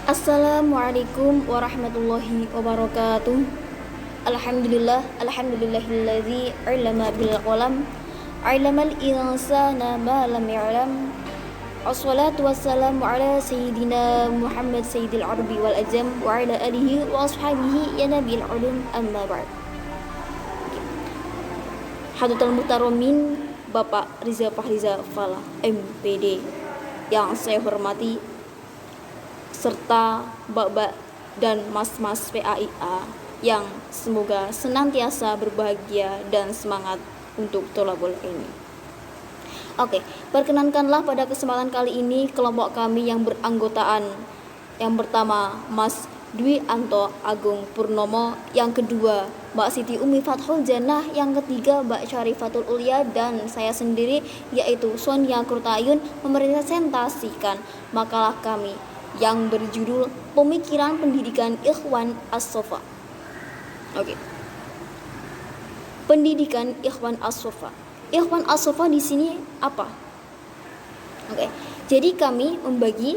Assalamualaikum warahmatullahi wabarakatuh. Alhamdulillahilladzi 'allama bil qalam, 'allamal insana ma lam ya'lam. Wassalatu wassalamu ala sayyidina Muhammad sayyidil arabi wal ajam wa ala alihi wa ashabihi ya nabil ulum amma ba'd. Hadratul Muhtaromin Bapak Riza Fahriza Falah MPD yang saya hormati, serta Mbak-mbak dan mas-mas PAIA yang semoga senantiasa berbahagia dan semangat untuk tholabul ilmi. Oke, perkenankanlah pada kesempatan kali ini kelompok kami yang beranggotaan yang pertama Mas Dwi Anto Agung Purnomo, yang kedua Mbak Siti Umi Fathul Jannah, yang ketiga Mbak Syarifatul Ulia, dan saya sendiri yaitu Sonia Kurtayun mepresentasikan makalah kami yang berjudul Pemikiran Pendidikan Ikhwan As-Sofa. Oke. Pendidikan Ikhwan As-Sofa. Ikhwan As-Sofa di sini apa? Oke. Jadi kami membagi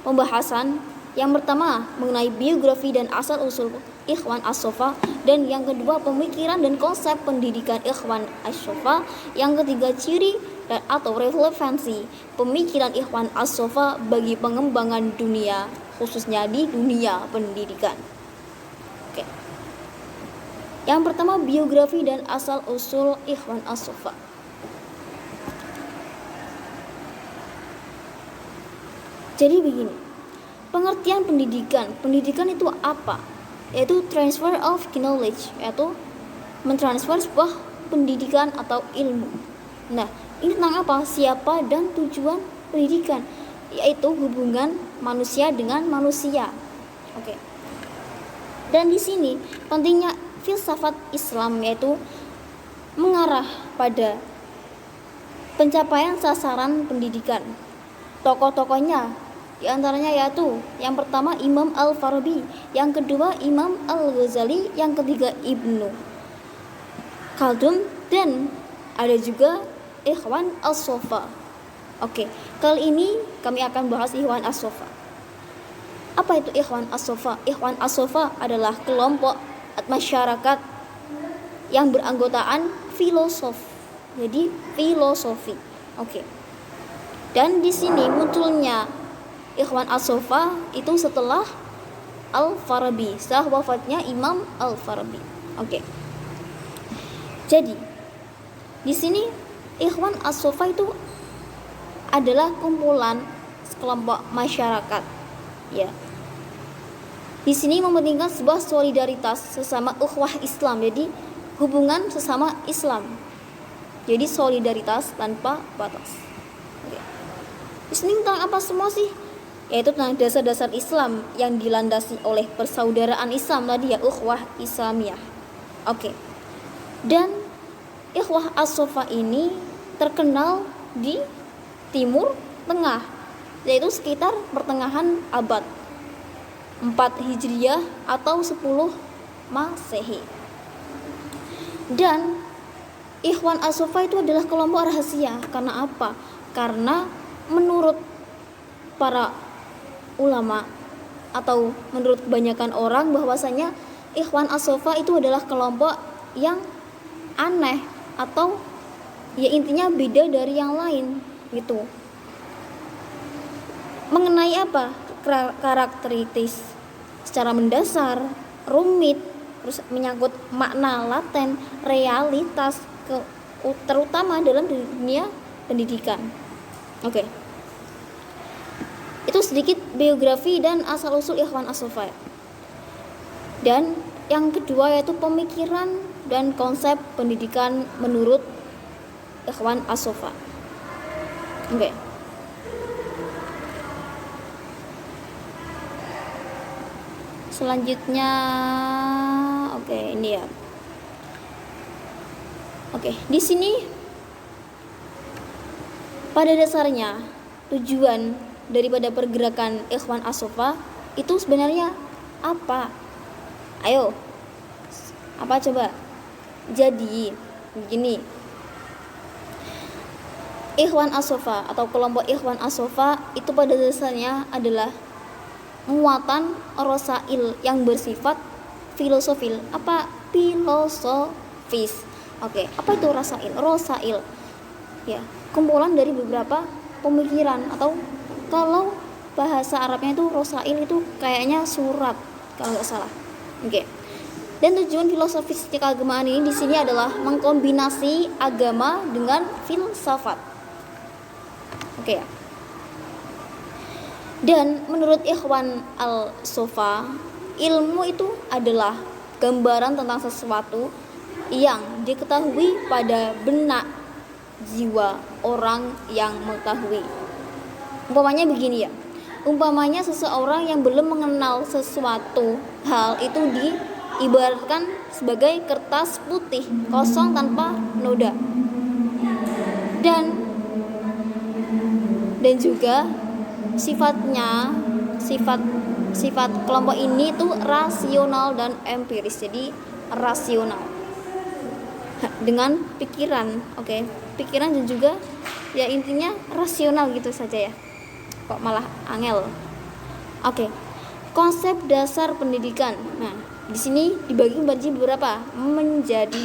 pembahasan yang pertama mengenai biografi dan asal-usul Ikhwan As-Sofa, dan yang kedua pemikiran dan konsep pendidikan Ikhwan As-Sofa, yang ketiga ciri dan atau relevansi pemikiran Ikhwan As-Sofa bagi pengembangan dunia, khususnya di dunia pendidikan. Oke. Yang pertama biografi dan asal-usul Ikhwan As-Sofa. Jadi begini, pengertian pendidikan. Pendidikan itu apa? Yaitu transfer of knowledge, yaitu mentransfer sebuah pendidikan atau ilmu. Nah, ini tentang apa? Siapa dan tujuan pendidikan, yaitu hubungan manusia dengan manusia. Oke. Dan di sini pentingnya filsafat Islam, yaitu mengarah pada pencapaian sasaran pendidikan. Tokoh-tokohnya di antaranya yaitu yang pertama Imam Al-Farabi, yang kedua Imam Al-Ghazali, yang ketiga Ibnu Khaldun, dan ada juga Ikhwan As-Sofa. Oke, kali ini kami akan bahas Ikhwan As-Sofa. Apa itu Ikhwan As-Sofa? Ikhwan As-Sofa adalah kelompok masyarakat yang beranggotaan filosof. Jadi filosofi. Oke. Dan di sini munculnya Ikhwan As-Sofa itu setelah Al-Farabi, setelah wafatnya Imam Al-Farabi. Oke. Jadi di sini Ikhwan As-Sofa itu adalah kumpulan kelompok masyarakat, ya. Di sini mementingkan sebuah solidaritas sesama ukhuwah Islam, jadi hubungan sesama Islam. Jadi solidaritas tanpa batas. Oke. Di sini tentang apa semua sih? Yaitu tentang dasar-dasar Islam yang dilandasi oleh persaudaraan Islam tadi, ya, ukhuwah Islamiyah. Oke. Dan Ikhwah As-Sofa ini terkenal di Timur Tengah, yaitu sekitar pertengahan abad 4 Hijriah atau 10 Masehi. Dan Ikhwan As-Sofa itu adalah kelompok rahasia. Karena apa? Karena menurut para ulama atau menurut kebanyakan orang bahwasanya Ikhwan As-Sofa itu adalah kelompok yang aneh, atau ya intinya beda dari yang lain gitu. Mengenai apa? Karakteristik secara mendasar, rumit, terus menyangkut makna laten, realitas, terutama dalam dunia pendidikan. Oke. Itu sedikit biografi dan asal-usul Ikhwan As-Sofa. Dan yang kedua yaitu pemikiran dan konsep pendidikan menurut Ikhwan As-Sofa. Oke. Selanjutnya, oke, ini ya. Oke, di sini pada dasarnya tujuan daripada pergerakan Ikhwan As-Sofa itu sebenarnya apa? Ayo, apa coba? Jadi begini, Ikhwan As-Sofa atau kelompok Ikhwan As-Sofa itu pada dasarnya adalah muatan rosail yang bersifat filosofis. Apa? Filosofis. Oke, apa itu rosail? Rosail ya, kumpulan dari beberapa pemikiran, atau kalau bahasa Arabnya itu rosail itu kayaknya surat kalau nggak salah. Oke. Dan tujuan filosofis keagamaan ini di sini adalah mengkombinasi agama dengan filsafat. Oke ya. Dan menurut Ikhwan al-Sofa, ilmu itu adalah gambaran tentang sesuatu yang diketahui pada benak jiwa orang yang mengetahui. Umpamanya begini ya, umpamanya seseorang yang belum mengenal sesuatu hal itu diibaratkan sebagai kertas putih kosong tanpa noda. Dan juga sifat kelompok ini tuh rasional dan empiris. Jadi rasional dengan pikiran, oke. Pikiran dan juga ya intinya rasional gitu saja ya. Kok malah angel. Oke. Konsep dasar pendidikan. Nah, di sini dibagi menjadi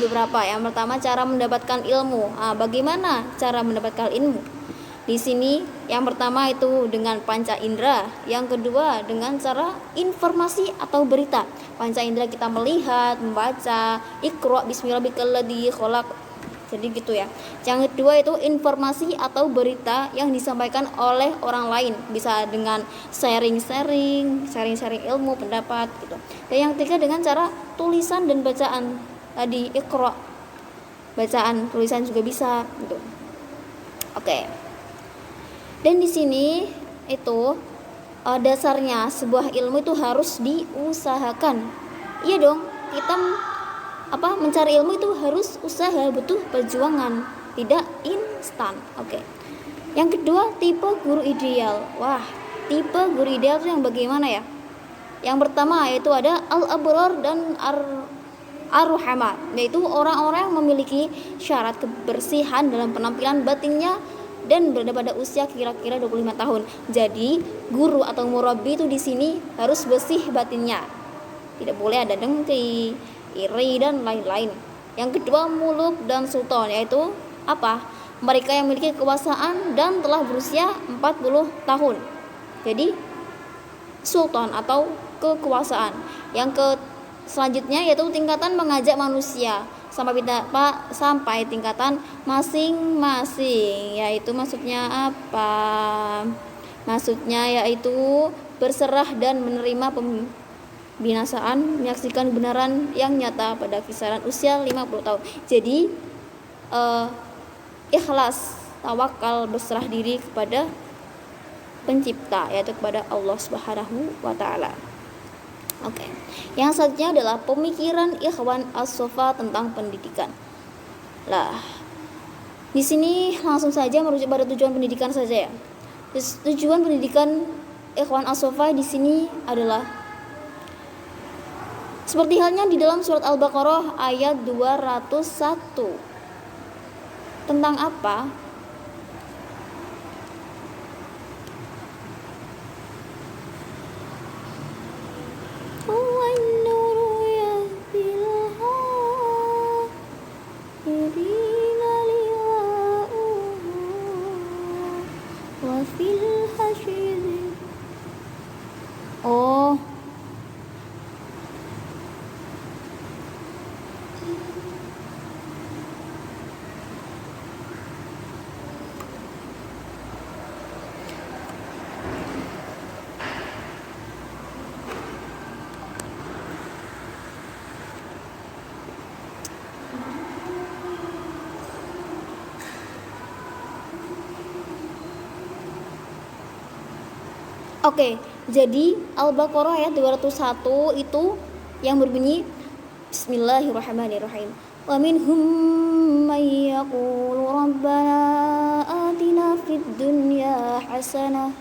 beberapa. Yang pertama, cara mendapatkan ilmu. Bagaimana cara mendapatkan ilmu? Di sini yang pertama itu dengan panca indera, yang kedua dengan cara informasi atau berita. Panca indera kita melihat, membaca, Iqra bismillahirrahmanirrahim khalaq. Jadi gitu ya. Yang kedua itu informasi atau berita yang disampaikan oleh orang lain, bisa dengan sharing ilmu, pendapat gitu. Dan yang ketiga dengan cara tulisan dan bacaan. Tadi Iqra, bacaan, tulisan juga bisa gitu. Oke. Dan di sini itu dasarnya sebuah ilmu itu harus diusahakan. Iya dong, kita mencari ilmu itu harus usaha, butuh perjuangan, tidak instan. Oke. Yang kedua, tipe guru ideal. Wah, tipe guru ideal itu yang bagaimana ya? Yang pertama yaitu ada al-abrar dan ar-ruhama, yaitu orang-orang yang memiliki syarat kebersihan dalam penampilan batinnya dan berada pada usia kira-kira 25 tahun. Jadi, guru atau murabbi itu di sini harus bersih batinnya. Tidak boleh ada dengki, iri dan lain-lain. Yang kedua, muluk dan sultan, yaitu apa? Mereka yang memiliki kekuasaan dan telah berusia 40 tahun. Jadi, sultan atau kekuasaan. Selanjutnya yaitu tingkatan mengajak manusia sampai tingkatan masing-masing, yaitu maksudnya apa? Maksudnya yaitu berserah dan menerima pembinasaan, menyaksikan kebenaran yang nyata pada kisaran usia 50 tahun. Jadi ikhlas, tawakal, berserah diri kepada pencipta, yaitu kepada Allah Subhanahu wa taala. Oke. Yang selanjutnya adalah pemikiran Ikhwan as-Sofa tentang pendidikan. Lah, di sini langsung saja merujuk pada tujuan pendidikan saja ya. Tujuan pendidikan Ikhwan as-Sofa di sini adalah seperti halnya di dalam surat Al-Baqarah ayat 201. Tentang apa? Oh, oke. Jadi Al-Baqarah ayat 201 itu yang berbunyi Bismillahirrahmanirrahim. Wa minhum may yaqulu rabbana atina fid dunya hasanah.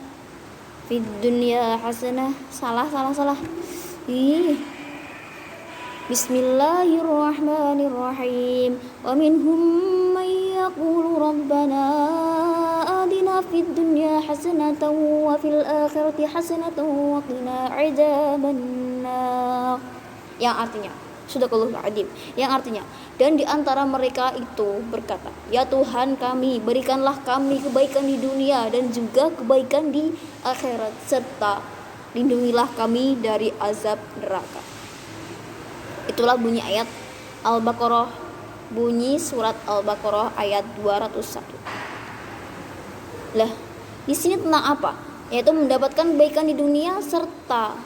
Fid dunya hasanah. Salah. Bismillahirrahmanirrahim. Wa minhum may yaqulu rabbana atina fid dunya hasanatan wa fil akhirati hasanatan wa qina adzabannar. Yang artinya, Sadaqallahul Adzim. Yang artinya, dan di antara mereka itu berkata, ya Tuhan kami, berikanlah kami kebaikan di dunia dan juga kebaikan di akhirat, serta lindungilah kami dari azab neraka. Itulah bunyi ayat Al-Baqarah, bunyi surat Al-Baqarah ayat 201. Lah, di sini tentang apa? Yaitu mendapatkan kebaikan di dunia serta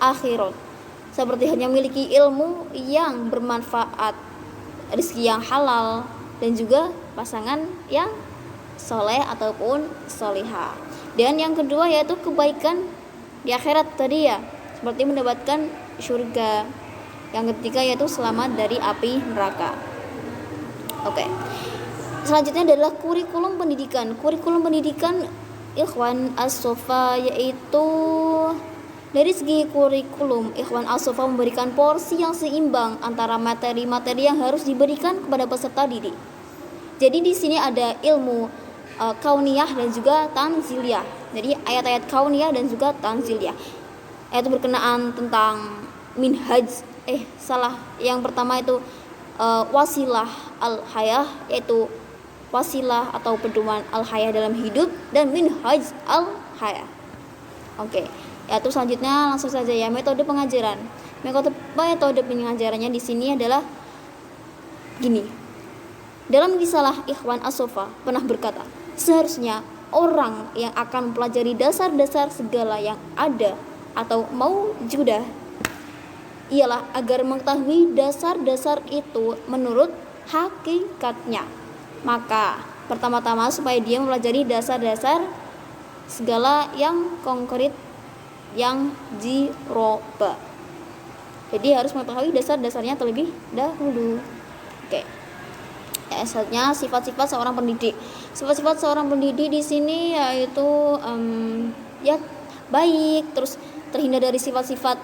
akhirat. Seperti hanya memiliki ilmu yang bermanfaat, rezeki yang halal, dan juga pasangan yang soleh ataupun solihah. Dan yang kedua yaitu kebaikan di akhirat tadi ya, seperti mendapatkan surga. Yang ketiga yaitu selamat dari api neraka. Oke. Selanjutnya adalah kurikulum pendidikan. Kurikulum pendidikan Ikhwan As-Sofa, yaitu dari segi kurikulum, Ikhwan As-Sofa memberikan porsi yang seimbang antara materi-materi yang harus diberikan kepada peserta didik. Jadi di sini ada ilmu kauniyah dan juga tanziliyah. Jadi ayat-ayat kauniyah dan juga tanziliyah. Yaitu berkenaan tentang minhaj. Yang pertama itu wasilah al-hayah, yaitu wasilah atau pedoman al-hayah dalam hidup, dan minhaj al-hayah. Oke. Yaitu selanjutnya langsung saja ya, metode pengajaran. Metode pengajarannya di sini adalah gini. Dalam risalah Ikhwan As-Sofa pernah berkata, seharusnya orang yang akan mempelajari dasar-dasar segala yang ada atau maujudah ialah agar mengetahui dasar-dasar itu menurut hakikatnya. Maka pertama-tama supaya dia mempelajari dasar-dasar segala yang konkret yang jiroba. Jadi harus mengetahui dasar-dasarnya terlebih dahulu. Oke. Selanjutnya sifat-sifat seorang pendidik. Sifat-sifat seorang pendidik di sini yaitu ya baik, terus terhindar dari sifat-sifat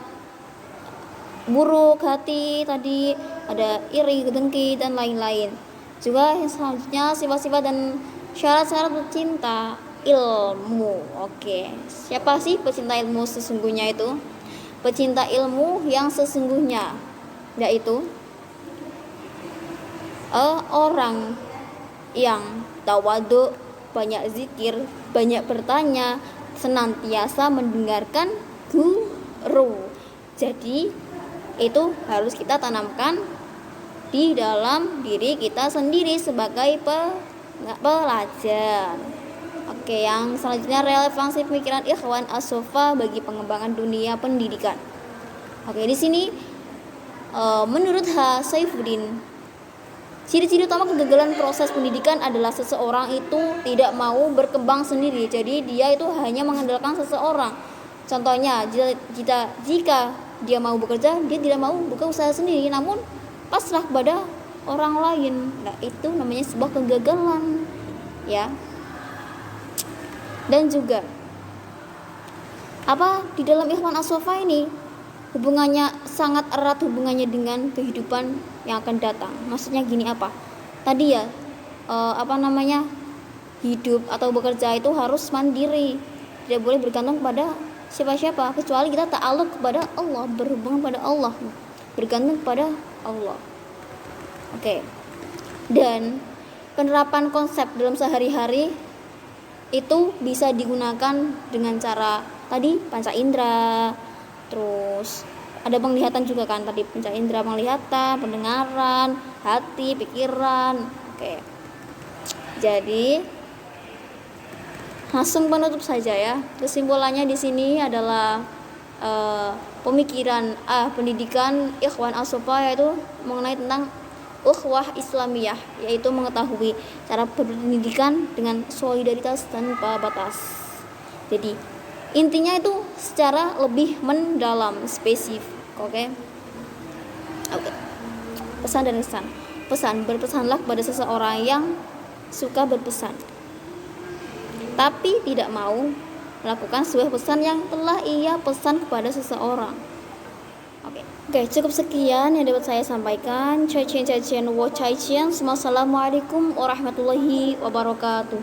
buruk hati tadi, ada iri, dengki dan lain-lain. Juga yang selanjutnya sifat-sifat dan syarat-syarat pecinta ilmu. Oke. Siapa sih pecinta ilmu sesungguhnya itu? Pecinta ilmu yang sesungguhnya yaitu orang yang tawadhu, banyak zikir, banyak bertanya, senantiasa mendengarkan guru. Jadi itu harus kita tanamkan di dalam diri kita sendiri sebagai pelajar. Oke, yang selanjutnya relevansi pemikiran Ikhwan As-Sofa bagi pengembangan dunia pendidikan. Oke, di sini menurut H. Saifuddin, ciri-ciri utama kegagalan proses pendidikan adalah seseorang itu tidak mau berkembang sendiri. Jadi dia itu hanya mengandalkan seseorang. Contohnya, jika dia mau bekerja, dia tidak mau buka usaha sendiri, namun pasrah kepada orang lain. Nah, itu namanya sebuah kegagalan, ya. Dan juga di dalam Ikhwan As-Sofa ini hubungannya sangat erat hubungannya dengan kehidupan yang akan datang. Maksudnya gini apa? Tadi ya hidup atau bekerja itu harus mandiri, tidak boleh bergantung kepada siapa-siapa kecuali kita ta'alluq kepada Allah, berhubungan pada Allah, bergantung kepada Allah. Oke. Dan penerapan konsep dalam sehari-hari itu bisa digunakan dengan cara tadi panca indera, terus ada penglihatan juga kan tadi, panca indera, penglihatan, pendengaran, hati, pikiran. Oke. Jadi langsung penutup saja ya. Kesimpulannya di sini adalah pemikiran pendidikan Ikhwan As-Sofa yaitu mengenai tentang ukhuwah Islamiyah, yaitu mengetahui cara berpendidikan dengan solidaritas tanpa batas. Jadi intinya itu secara lebih mendalam, spesifik. Oke. Pesan dan kesan. Berpesanlah kepada seseorang yang suka berpesan, tapi tidak mau melakukan sebuah pesan yang telah ia pesan kepada seseorang. Oke, cukup sekian yang dapat saya sampaikan. Assalamualaikum warahmatullahi wabarakatuh.